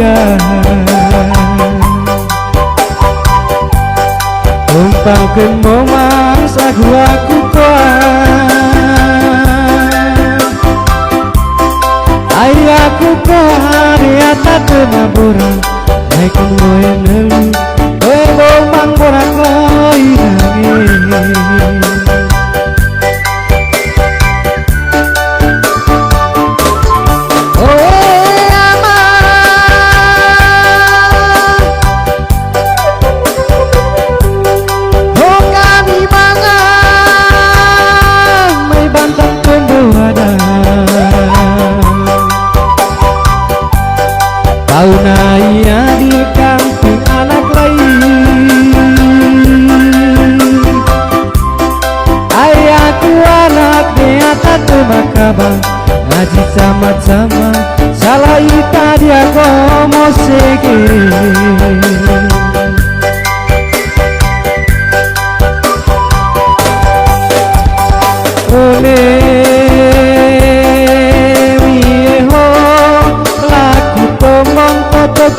dia umpamkan momas aku ayahku kohari atas kenaburan naikun gue nelu gue bomang borak koi nangis Taunaya di kampung anak lain ayahku anak niata kemakabang ngaji sama-sama salah ita dia komo segere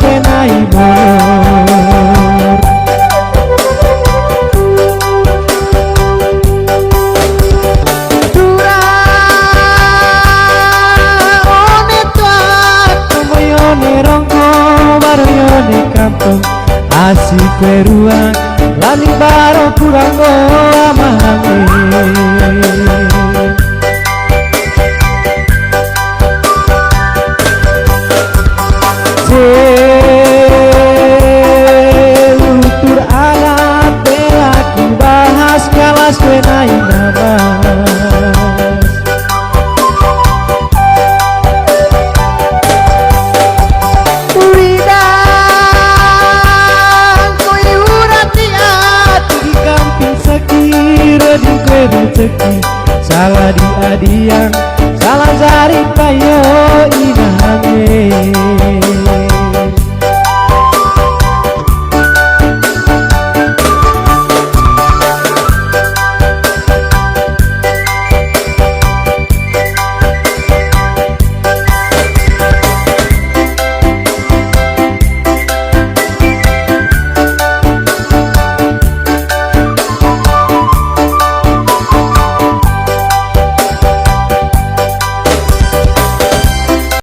kenai bolor dura one tuat tomoyone rongko baroyone kampung asik peruan lali baro kurango amame utur alat belaku bahas kalas kenai nabas uridang koi urati ati di kamping sakira di kue rezeki salah di adia